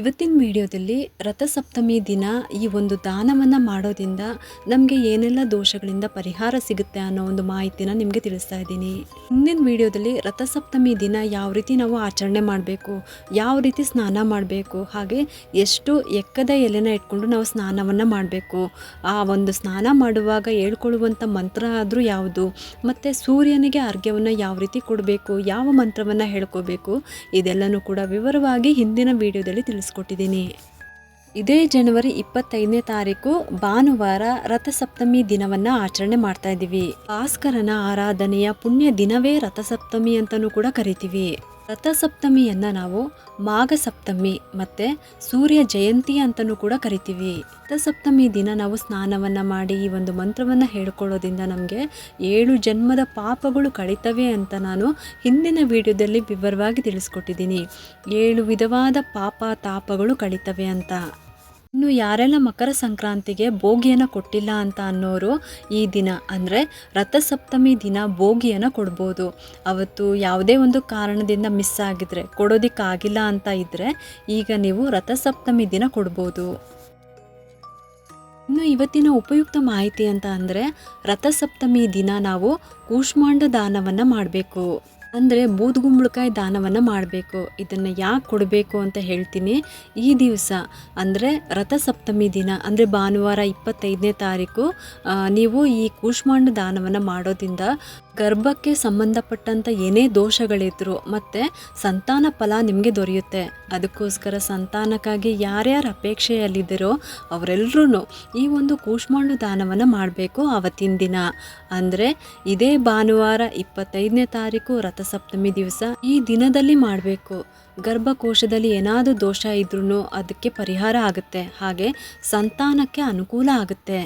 ಇವತ್ತಿನ ವಿಡಿಯೋದಲ್ಲಿ ರಥಸಪ್ತಮಿ ದಿನ ಈ ಒಂದು ದಾನವನ್ನು ಮಾಡೋದ್ರಿಂದ ನಮಗೆ ಏನೆಲ್ಲ ದೋಷಗಳಿಂದ ಪರಿಹಾರ ಸಿಗುತ್ತೆ ಅನ್ನೋ ಒಂದು ಮಾಹಿತಿನ ನಿಮಗೆ ತಿಳಿಸ್ತಾ ಇದ್ದೀನಿ. ಮುಂದಿನ ವಿಡಿಯೋದಲ್ಲಿ ರಥಸಪ್ತಮಿ ದಿನ ಯಾವ ರೀತಿ ನಾವು ಆಚರಣೆ ಮಾಡಬೇಕು, ಯಾವ ರೀತಿ ಸ್ನಾನ ಮಾಡಬೇಕು, ಹಾಗೆ ಎಷ್ಟು ಎಕ್ಕದ ಎಲೆನ ಇಟ್ಕೊಂಡು ನಾವು ಸ್ನಾನವನ್ನು ಮಾಡಬೇಕು, ಆ ಒಂದು ಸ್ನಾನ ಮಾಡುವಾಗ ಹೇಳ್ಕೊಳ್ಳುವಂಥ ಮಂತ್ರ ಆದರೂ ಯಾವುದು, ಮತ್ತು ಸೂರ್ಯನಿಗೆ ಅರ್ಘ್ಯವನ್ನು ಯಾವ ರೀತಿ ಕೊಡಬೇಕು, ಯಾವ ಮಂತ್ರವನ್ನು ಹೇಳ್ಕೋಬೇಕು, ಇದೆಲ್ಲನೂ ಕೂಡ ವಿವರವಾಗಿ ಹಿಂದಿನ ವಿಡಿಯೋದಲ್ಲಿ ತಿಳಿಸ್ಕೊಟ್ಟಿದ್ದೀನಿ. ಇದೇ ಜನವರಿ 25ನೇ ತಾರೀಕು ಭಾನುವಾರ ರಥಸಪ್ತಮಿ ದಿನವನ್ನು ಆಚರಣೆ ಮಾಡ್ತಾ ಇದ್ದೀವಿ. ಭಾಸ್ಕರನ ಆರಾಧನೆಯ ಪುಣ್ಯ ದಿನವೇ ರಥಸಪ್ತಮಿ ಅಂತಲೂ ಕೂಡ ಕರಿತೀವಿ. ರಥಸಪ್ತಮಿಯನ್ನು ನಾವು ಮಾಘ ಸಪ್ತಮಿ ಮತ್ತು ಸೂರ್ಯ ಜಯಂತಿ ಅಂತಲೂ ಕೂಡ ಕರಿತೀವಿ. ರಥಸಪ್ತಮಿ ದಿನ ನಾವು ಸ್ನಾನವನ್ನು ಮಾಡಿ ಈ ಒಂದು ಮಂತ್ರವನ್ನು ಹೇಳ್ಕೊಳ್ಳೋದ್ರಿಂದ ನಮಗೆ 7 ಜನ್ಮದ ಪಾಪಗಳು ಕಳೀತವೆ ಅಂತ ನಾನು ಹಿಂದಿನ ವಿಡಿಯೋದಲ್ಲಿ ವಿವರವಾಗಿ ತಿಳಿಸ್ಕೊಟ್ಟಿದ್ದೀನಿ. 7 ವಿಧವಾದ ಪಾಪ ತಾಪಗಳು ಕಳೀತವೆ ಅಂತ. ಇನ್ನು ಯಾರೆಲ್ಲ ಮಕರ ಸಂಕ್ರಾಂತಿಗೆ ಭೋಗಿಯನ್ನು ಕೊಟ್ಟಿಲ್ಲ ಅಂತ ಅನ್ನೋರು ಈ ದಿನ ಅಂದರೆ ರಥಸಪ್ತಮಿ ದಿನ ಭೋಗಿಯನ್ನು ಕೊಡ್ಬೋದು. ಅವತ್ತು ಯಾವುದೇ ಒಂದು ಕಾರಣದಿಂದ ಮಿಸ್ ಆಗಿದ್ರೆ, ಕೊಡೋದಕ್ಕಾಗಿಲ್ಲ ಅಂತ ಇದ್ದರೆ ಈಗ ನೀವು ರಥಸಪ್ತಮಿ ದಿನ ಕೊಡ್ಬೋದು. ಇನ್ನು ಇವತ್ತಿನ ಉಪಯುಕ್ತ ಮಾಹಿತಿ ಅಂತ ಅಂದರೆ ರಥಸಪ್ತಮಿ ದಿನ ನಾವು ಕೂಷ್ಮಾಂಡ ದಾನವನ್ನು ಮಾಡಬೇಕು. ಅಂದರೆ ಬೂದುಗುಂಬಳಕಾಯಿ ದಾನವನ್ನು ಮಾಡಬೇಕು. ಇದನ್ನು ಯಾಕೆ ಕೊಡಬೇಕು ಅಂತ ಹೇಳ್ತೀನಿ. ಈ ದಿವಸ ಅಂದರೆ ರಥಸಪ್ತಮಿ ದಿನ ಅಂದರೆ ಭಾನುವಾರ 25ನೇ ತಾರೀಕು ನೀವು ಈ ಕೂಷ್ಮಾಂಡ ದಾನವನ್ನು ಮಾಡೋದ್ರಿಂದ ಗರ್ಭಕ್ಕೆ ಸಂಬಂಧಪಟ್ಟಂಥ ಏನೇ ದೋಷಗಳಿದ್ರು ಮತ್ತು ಸಂತಾನ ಫಲ ನಿಮಗೆ ದೊರೆಯುತ್ತೆ. ಅದಕ್ಕೋಸ್ಕರ ಸಂತಾನಕ್ಕಾಗಿ ಯಾರ್ಯಾರು ಅಪೇಕ್ಷೆಯಲ್ಲಿದ್ದರೋ ಅವರೆಲ್ಲರೂ ಈ ಒಂದು ಕೂಷ್ಮಾಂಡ ದಾನವನ್ನು ಮಾಡಬೇಕು ಆವತ್ತಿನ ದಿನ. ಅಂದರೆ ಇದೇ ಭಾನುವಾರ 25ನೇ ತಾರೀಕು ರಥಸಪ್ತಮಿ ದಿವಸ ಈ ದಿನದಲ್ಲಿ ಮಾಡಬೇಕು. ಗರ್ಭಕೋಶದಲ್ಲಿ ಏನಾದರೂ ದೋಷ ಇದ್ರೂ ಅದಕ್ಕೆ ಪರಿಹಾರ ಆಗುತ್ತೆ, ಹಾಗೆ ಸಂತಾನಕ್ಕೆ ಅನುಕೂಲ ಆಗುತ್ತೆ.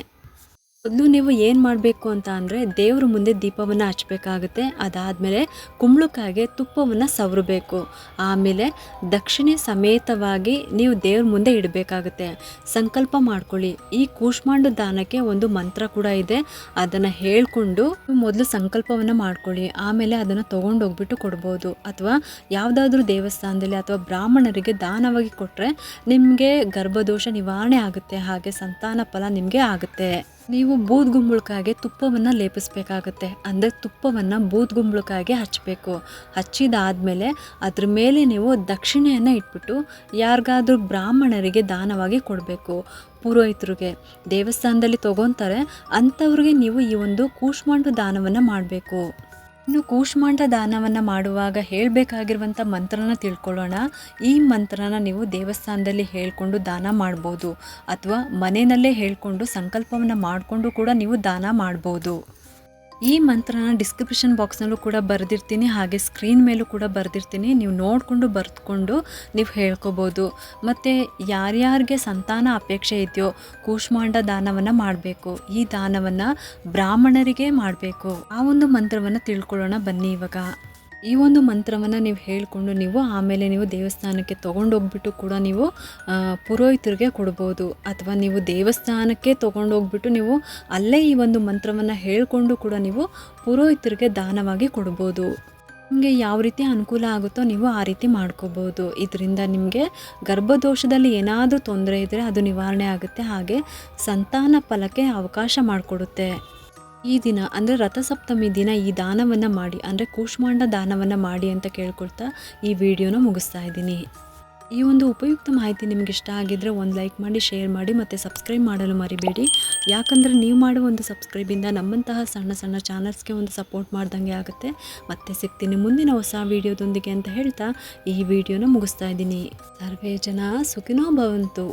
ಮೊದಲು ನೀವು ಏನು ಮಾಡಬೇಕು ಅಂತ ಅಂದರೆ ದೇವ್ರ ಮುಂದೆ ದೀಪವನ್ನು ಹಚ್ಚಬೇಕಾಗುತ್ತೆ. ಅದಾದಮೇಲೆ ಕುಂಬಳಕಾಯಿಗೆ ತುಪ್ಪವನ್ನು ಸವರಬೇಕು. ಆಮೇಲೆ ದಕ್ಷಿಣೆ ಸಮೇತವಾಗಿ ನೀವು ದೇವ್ರ ಮುಂದೆ ಇಡಬೇಕಾಗುತ್ತೆ. ಸಂಕಲ್ಪ ಮಾಡ್ಕೊಳ್ಳಿ. ಈ ಕೂಷ್ಮಾಂಡ ದಾನಕ್ಕೆ ಒಂದು ಮಂತ್ರ ಕೂಡ ಇದೆ, ಅದನ್ನು ಹೇಳ್ಕೊಂಡು ಮೊದಲು ಸಂಕಲ್ಪವನ್ನು ಮಾಡ್ಕೊಳ್ಳಿ. ಆಮೇಲೆ ಅದನ್ನು ತೊಗೊಂಡೋಗ್ಬಿಟ್ಟು ಕೊಡ್ಬೋದು. ಅಥವಾ ಯಾವುದಾದ್ರೂ ದೇವಸ್ಥಾನದಲ್ಲಿ ಅಥವಾ ಬ್ರಾಹ್ಮಣರಿಗೆ ದಾನವಾಗಿ ಕೊಟ್ಟರೆ ನಿಮಗೆ ಗರ್ಭದೋಷ ನಿವಾರಣೆ ಆಗುತ್ತೆ, ಹಾಗೆ ಸಂತಾನ ಫಲ ನಿಮಗೆ ಆಗುತ್ತೆ. ನೀವು ಬೂದುಗುಂಬಳಕಾಯಿಗೆ ತುಪ್ಪವನ್ನು ಲೇಪಿಸಬೇಕಾಗುತ್ತೆ. ಅಂದರೆ ತುಪ್ಪವನ್ನು ಬೂದುಗುಂಬಳಕಾಯಿಗೆ ಹಚ್ಚಬೇಕು. ಹಚ್ಚಿದಾದಮೇಲೆ ಅದ್ರ ಮೇಲೆ ನೀವು ದಕ್ಷಿಣೆಯನ್ನು ಇಟ್ಬಿಟ್ಟು ಯಾರಿಗಾದ್ರೂ ಬ್ರಾಹ್ಮಣರಿಗೆ ದಾನವಾಗಿ ಕೊಡಬೇಕು. ಪುರೋಹಿತರಿಗೆ ದೇವಸ್ಥಾನದಲ್ಲಿ ತೊಗೊತಾರೆ ಅಂಥವ್ರಿಗೆ ನೀವು ಈ ಒಂದು ಕೂಷ್ಮಾಂಡ ದಾನವನ್ನು ಮಾಡಬೇಕು. ಇನ್ನು ಕೂಷ್ಮಾಂಡ ದಾನವನ್ನು ಮಾಡುವಾಗ ಹೇಳಬೇಕಾಗಿರುವಂಥ ಮಂತ್ರನ ತಿಳ್ಕೊಳ್ಳೋಣ. ಈ ಮಂತ್ರನ ನೀವು ದೇವಸ್ಥಾನದಲ್ಲಿ ಹೇಳ್ಕೊಂಡು ದಾನ ಮಾಡ್ಬೋದು, ಅಥವಾ ಮನೆಯಲ್ಲೇ ಹೇಳ್ಕೊಂಡು ಸಂಕಲ್ಪವನ್ನು ಮಾಡಿಕೊಂಡು ಕೂಡ ನೀವು ದಾನ ಮಾಡ್ಬೋದು. ಈ ಮಂತ್ರನ ಡಿಸ್ಕ್ರಿಪ್ಷನ್ ಬಾಕ್ಸ್ನಲ್ಲೂ ಕೂಡ ಬರೆದಿರ್ತೀನಿ, ಹಾಗೆ ಸ್ಕ್ರೀನ್ ಮೇಲೂ ಕೂಡ ಬರೆದಿರ್ತೀನಿ. ನೀವು ನೋಡಿಕೊಂಡು ಬರೆದುಕೊಂಡು ನೀವು ಹೇಳ್ಕೊಬೋದು. ಮತ್ತು ಯಾರ್ಯಾರಿಗೆ ಸಂತಾನ ಅಪೇಕ್ಷೆ ಇದೆಯೋ ಕೂಷ್ಮಾಂಡ ದಾನವನ್ನು ಮಾಡಬೇಕು. ಈ ದಾನವನ್ನು ಬ್ರಾಹ್ಮಣರಿಗೆ ಮಾಡಬೇಕು. ಆ ಒಂದು ಮಂತ್ರವನ್ನು ತಿಳ್ಕೊಳ್ಳೋಣ ಬನ್ನಿ. ಇವಾಗ ಈ ಒಂದು ಮಂತ್ರವನ್ನು ನೀವು ಹೇಳಿಕೊಂಡು ನೀವು ಆಮೇಲೆ ನೀವು ದೇವಸ್ಥಾನಕ್ಕೆ ತೊಗೊಂಡೋಗ್ಬಿಟ್ಟು ಕೂಡ ನೀವು ಪುರೋಹಿತರಿಗೆ ಕೊಡ್ಬೋದು. ಅಥವಾ ನೀವು ದೇವಸ್ಥಾನಕ್ಕೆ ತೊಗೊಂಡೋಗ್ಬಿಟ್ಟು ನೀವು ಅಲ್ಲೇ ಈ ಒಂದು ಮಂತ್ರವನ್ನು ಹೇಳಿಕೊಂಡು ಕೂಡ ನೀವು ಪುರೋಹಿತರಿಗೆ ದಾನವಾಗಿ ಕೊಡ್ಬೋದು. ನಿಮಗೆ ಯಾವ ರೀತಿ ಅನುಕೂಲ ಆಗುತ್ತೋ ನೀವು ಆ ರೀತಿ ಮಾಡ್ಕೋಬೋದು. ಇದರಿಂದ ನಿಮಗೆ ಗರ್ಭದೋಷದಲ್ಲಿ ಏನಾದರೂ ತೊಂದರೆ ಇದ್ದರೆ ಅದು ನಿವಾರಣೆ ಆಗುತ್ತೆ, ಹಾಗೆ ಸಂತಾನ ಫಲಕ್ಕೆ ಅವಕಾಶ ಮಾಡಿಕೊಡುತ್ತೆ. ಈ ದಿನ ಅಂದರೆ ರಥಸಪ್ತಮಿ ದಿನ ಈ ದಾನವನ್ನು ಮಾಡಿ, ಅಂದರೆ ಕೂಷ್ಮಾಂಡ ದಾನವನ್ನು ಮಾಡಿ ಅಂತ ಕೇಳ್ಕೊಳ್ತಾ ಈ ವಿಡಿಯೋನ ಮುಗಿಸ್ತಾ ಇದ್ದೀನಿ. ಈ ಒಂದು ಉಪಯುಕ್ತ ಮಾಹಿತಿ ನಿಮ್ಗೆ ಇಷ್ಟ ಆಗಿದ್ದರೆ ಒಂದು ಲೈಕ್ ಮಾಡಿ, ಶೇರ್ ಮಾಡಿ ಮತ್ತು ಸಬ್ಸ್ಕ್ರೈಬ್ ಮಾಡಲು ಮರಿಬೇಡಿ. ಯಾಕಂದರೆ ನೀವು ಮಾಡುವ ಒಂದು ಸಬ್ಸ್ಕ್ರೈಬಿಂದ ನಮ್ಮಂತಹ ಸಣ್ಣ ಸಣ್ಣ ಚಾನಲ್ಸ್ಗೆ ಒಂದು ಸಪೋರ್ಟ್ ಮಾಡ್ದಂಗೆ ಆಗುತ್ತೆ. ಮತ್ತೆ ಸಿಗ್ತೀನಿ ಮುಂದಿನ ಹೊಸ ವಿಡಿಯೋದೊಂದಿಗೆ ಅಂತ ಹೇಳ್ತಾ ಈ ವಿಡಿಯೋನ ಮುಗಿಸ್ತಾ ಇದ್ದೀನಿ. ಸರ್ವೇ ಜನ ಸುಖಿನೋ ಭವಂತು.